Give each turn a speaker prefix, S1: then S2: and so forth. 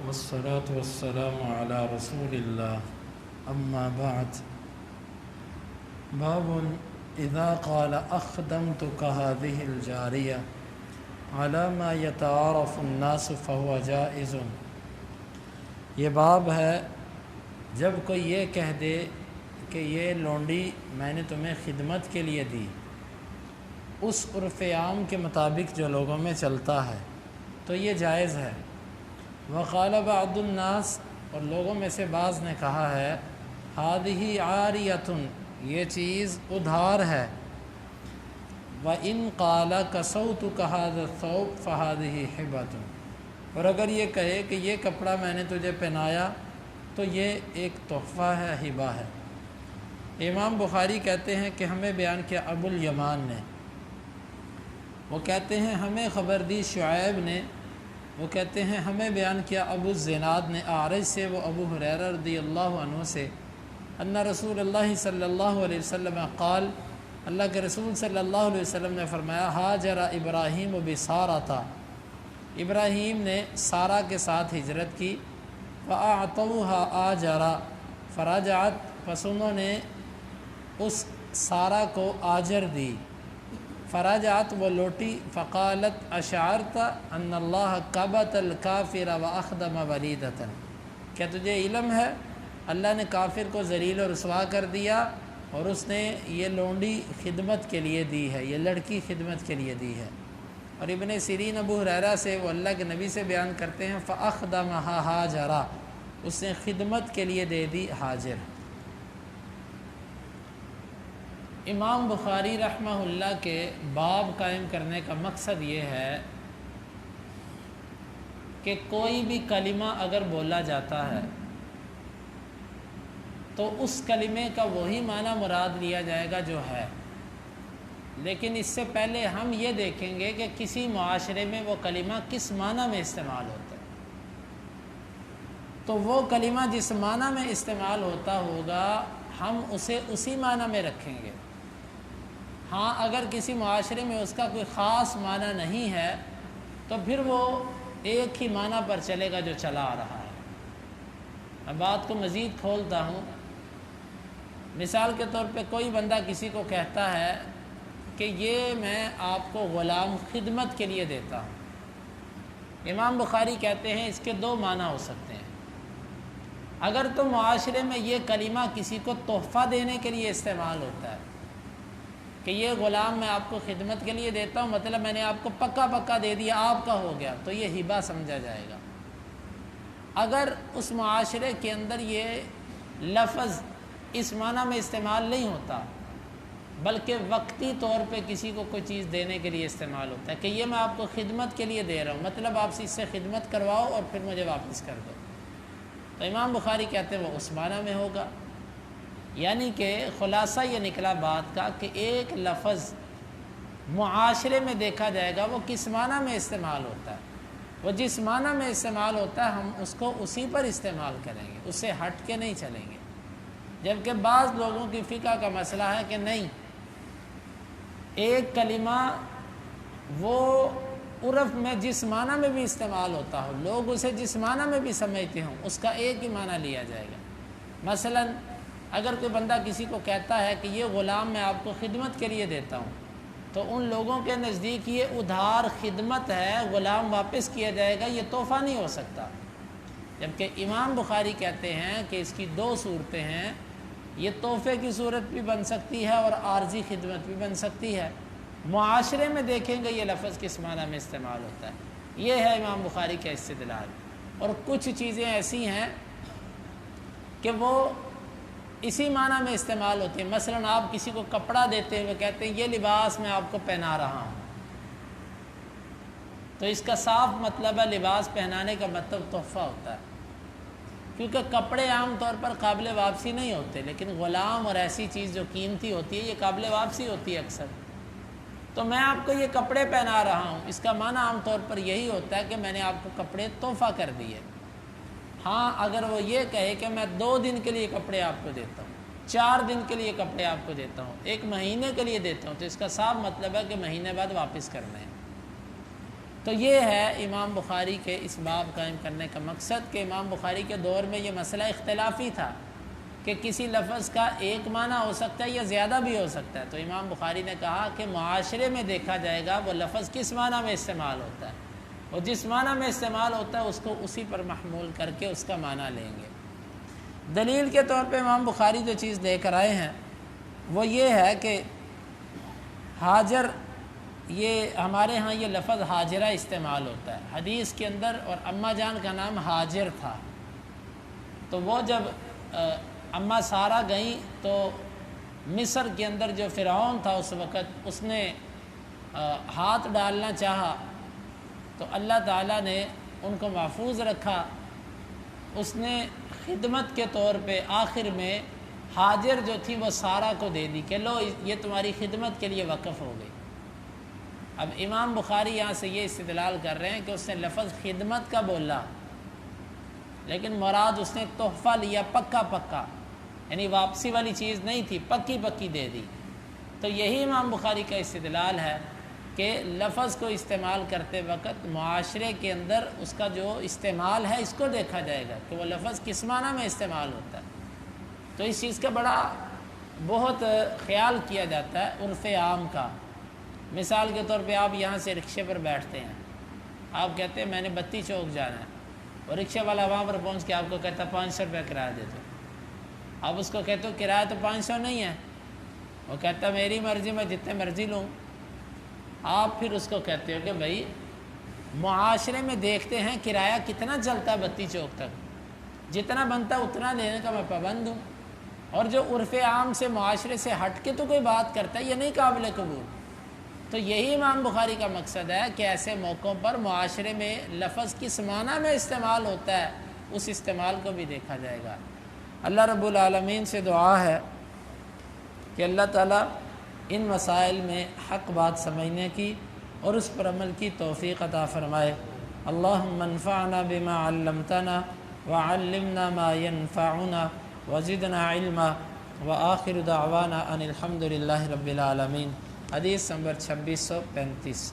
S1: والصلاة والسلام على رسول الله أما بعد باب إذا قال أخدمتك هذه الجارية على ما يتعارف الناس فهو جائز۔ یہ باب ہے جب کوئی یہ کہہ دے کہ یہ لونڈی میں نے تمہیں خدمت کے لیے دی، اس عرف عام کے مطابق جو لوگوں میں چلتا ہے تو یہ جائز ہے۔ وقال بعض الناس، اور لوگوں میں سے بعض نے کہا ہے، هذه عاریۃ، یہ چیز ادھار ہے۔ وَإِنْ قَالَ كَسَوْتُكَ هَذَا الثَّوْبَ فَهَذِهِ حِبَةٌ، اور اگر یہ کہے کہ یہ کپڑا میں نے تجھے پہنایا تو یہ ایک تحفہ ہے، ہبہ ہے۔ امام بخاری کہتے ہیں کہ ہمیں بیان کیا ابو الیمان نے، وہ کہتے ہیں ہمیں خبر دی شعیب نے، وہ کہتے ہیں ہمیں بیان کیا ابو الزناد نے اعرج سے، وہ ابو ہریرہ رضی اللہ عنہ سے، ان رسول اللہ صلی اللہ علیہ وسلم قال، اللہ کے رسول صلی اللہ علیہ وسلم نے فرمایا، ہاجر ابراہیم بسارۃ، ابراہیم نے سارہ کے ساتھ ہجرت کی، فاعطوها آجرا، فرجعت، پس انہوں نے اس سارہ کو آجر دی، فرجعت، وہ لوٹی، فقالت اشعرت ان اللہ کبت الکافر واخدم ولیدۃ، کیا تجھے علم ہے اللہ نے کافر کو ذلیل و رسوا کر دیا اور اس نے یہ لونڈی خدمت کے لیے دی ہے، یہ لڑکی خدمت کے لیے دی ہے۔ اور ابن سیرین ابو ہریرہ سے، وہ اللہ کے نبی سے بیان کرتے ہیں، فاخدمها ہاجرا، اس نے خدمت کے لیے دے دی ہاجر۔ امام بخاری رحمہ اللہ کے باب قائم کرنے کا مقصد یہ ہے کہ کوئی بھی کلمہ اگر بولا جاتا ہے تو اس کلمے کا وہی معنی مراد لیا جائے گا جو ہے، لیکن اس سے پہلے ہم یہ دیکھیں گے کہ کسی معاشرے میں وہ کلمہ کس معنی میں استعمال ہوتا ہے، تو وہ کلمہ جس معنی میں استعمال ہوتا ہوگا ہم اسے اسی معنی میں رکھیں گے۔ ہاں اگر کسی معاشرے میں اس کا کوئی خاص معنی نہیں ہے تو پھر وہ ایک ہی معنی پر چلے گا جو چلا آ رہا ہے۔ میں بات کو مزید کھولتا ہوں، مثال کے طور پہ کوئی بندہ کسی کو کہتا ہے کہ یہ میں آپ کو غلام خدمت کے لیے دیتا ہوں، امام بخاری کہتے ہیں اس کے دو معنی ہو سکتے ہیں۔ اگر تو معاشرے میں یہ کلمہ کسی کو تحفہ دینے کے لیے استعمال ہوتا ہے کہ یہ غلام میں آپ کو خدمت کے لیے دیتا ہوں، مطلب میں نے آپ کو پکا دے دیا، آپ کا ہو گیا، تو یہ ہبہ سمجھا جائے گا۔ اگر اس معاشرے کے اندر یہ لفظ اس معنی میں استعمال نہیں ہوتا بلکہ وقتی طور پہ کسی کو کوئی چیز دینے کے لیے استعمال ہوتا ہے کہ یہ میں آپ کو خدمت کے لیے دے رہا ہوں، مطلب آپ اس سے خدمت کرواؤ اور پھر مجھے واپس کر دو، تو امام بخاری کہتے ہیں وہ اس معنی میں ہوگا۔ یعنی کہ خلاصہ یہ نکلا بات کا کہ ایک لفظ معاشرے میں دیکھا جائے گا وہ کس معنی میں استعمال ہوتا ہے، وہ جس معنی میں استعمال ہوتا ہے ہم اس کو اسی پر استعمال کریں گے، اس سے ہٹ کے نہیں چلیں گے۔ جبکہ بعض لوگوں کی فقہ کا مسئلہ ہے کہ نہیں، ایک کلمہ وہ عرف میں جس معنی میں بھی استعمال ہوتا ہو، لوگ اسے جس معنی میں بھی سمجھتے ہوں، اس کا ایک ہی معنی لیا جائے گا۔ مثلا اگر کوئی بندہ کسی کو کہتا ہے کہ یہ غلام میں آپ کو خدمت کے لیے دیتا ہوں، تو ان لوگوں کے نزدیک یہ ادھار خدمت ہے، غلام واپس کیا جائے گا، یہ تحفہ نہیں ہو سکتا۔ جبکہ امام بخاری کہتے ہیں کہ اس کی دو صورتیں ہیں، یہ تحفے کی صورت بھی بن سکتی ہے اور عارضی خدمت بھی بن سکتی ہے۔ معاشرے میں دیکھیں گے یہ لفظ کس معنی میں استعمال ہوتا ہے، یہ ہے امام بخاری کا استدلال۔ اور کچھ چیزیں ایسی ہیں کہ وہ اسی معنی میں استعمال ہوتی ہیں، مثلا آپ کسی کو کپڑا دیتے ہوئے کہتے ہیں یہ لباس میں آپ کو پہنا رہا ہوں، تو اس کا صاف مطلب ہے لباس پہنانے کا مطلب تحفہ ہوتا ہے، کیونکہ کپڑے عام طور پر قابل واپسی نہیں ہوتے، لیکن غلام اور ایسی چیز جو قیمتی ہوتی ہے یہ قابل واپسی ہوتی ہے اکثر۔ تو میں آپ کو یہ کپڑے پہنا رہا ہوں، اس کا معنی عام طور پر یہی ہوتا ہے کہ میں نے آپ کو کپڑے تحفہ کر دیے۔ ہاں اگر وہ یہ کہے کہ میں 2 دن کے لیے کپڑے آپ کو دیتا ہوں، 4 دن کے لیے کپڑے آپ کو دیتا ہوں، 1 مہینے کے لیے دیتا ہوں، تو اس کا صاف مطلب ہے کہ مہینے بعد واپس کرنا ہے۔ تو یہ ہے امام بخاری کے اس باب قائم کرنے کا مقصد کہ امام بخاری کے دور میں یہ مسئلہ اختلافی تھا کہ کسی لفظ کا ایک معنی ہو سکتا ہے یا زیادہ بھی ہو سکتا ہے، تو امام بخاری نے کہا کہ معاشرے میں دیکھا جائے گا وہ لفظ کس معنی میں استعمال ہوتا ہے، اور جس معنی میں استعمال ہوتا ہے اس کو اسی پر محمول کر کے اس کا معنی لیں گے۔ دلیل کے طور پہ امام بخاری جو چیز لے کر آئے ہیں وہ یہ ہے کہ حاجر، یہ ہمارے ہاں یہ لفظ حاجرہ استعمال ہوتا ہے حدیث کے اندر، اور اماں جان کا نام حاجر تھا، تو وہ جب اماں سارہ گئیں تو مصر کے اندر جو فرعون تھا اس وقت، اس نے ہاتھ ڈالنا چاہا تو اللہ تعالیٰ نے ان کو محفوظ رکھا۔ اس نے خدمت کے طور پہ آخر میں حاجر جو تھی وہ سارہ کو دے دی کہ لو یہ تمہاری خدمت کے لیے وقف ہو گئی۔ اب امام بخاری یہاں سے یہ استدلال کر رہے ہیں کہ اس نے لفظ خدمت کا بولا، لیکن مراد اس نے تحفہ لیا پکا پکا، یعنی واپسی والی چیز نہیں تھی، پکی پکی دے دی۔ تو یہی امام بخاری کا استدلال ہے کہ لفظ کو استعمال کرتے وقت معاشرے کے اندر اس کا جو استعمال ہے اس کو دیکھا جائے گا کہ وہ لفظ کس معنی میں استعمال ہوتا ہے۔ تو اس چیز کا بہت خیال کیا جاتا ہے عرف عام کا۔ مثال کے طور پہ آپ یہاں سے رکشے پر بیٹھتے ہیں، آپ کہتے ہیں میں نے بتی چوک جانا ہے، اور رکشے والا وہاں پر پہنچ کے آپ کو کہتا ہے 500 روپے کرایہ دے دو۔ آپ اس کو کہتے ہو کرایہ تو 500 نہیں ہے، وہ کہتا ہے میری مرضی، میں جتنے مرضی لوں۔ آپ پھر اس کو کہتے ہو کہ بھائی معاشرے میں دیکھتے ہیں کرایہ کتنا چلتا ہے بتی چوک تک، جتنا بنتا ہے اتنا دینے کا میں پابند ہوں، اور جو عرف عام سے معاشرے سے ہٹ کے تو کوئی بات کرتا ہے یہ نہیں قابل قبول۔ تو یہی امام بخاری کا مقصد ہے کہ ایسے موقعوں پر معاشرے میں لفظ کس معنی میں استعمال ہوتا ہے اس استعمال کو بھی دیکھا جائے گا۔ اللہ رب العالمین سے دعا ہے کہ اللہ تعالیٰ ان مسائل میں حق بات سمجھنے کی اور اس پر عمل کی توفیق عطا فرمائے۔ اللہم انفعنا بما علمتنا وعلمنا ما ينفعنا وزدنا علما وآخر دعوانا ان الحمد للہ رب العالمین۔ حدیث نمبر 2635۔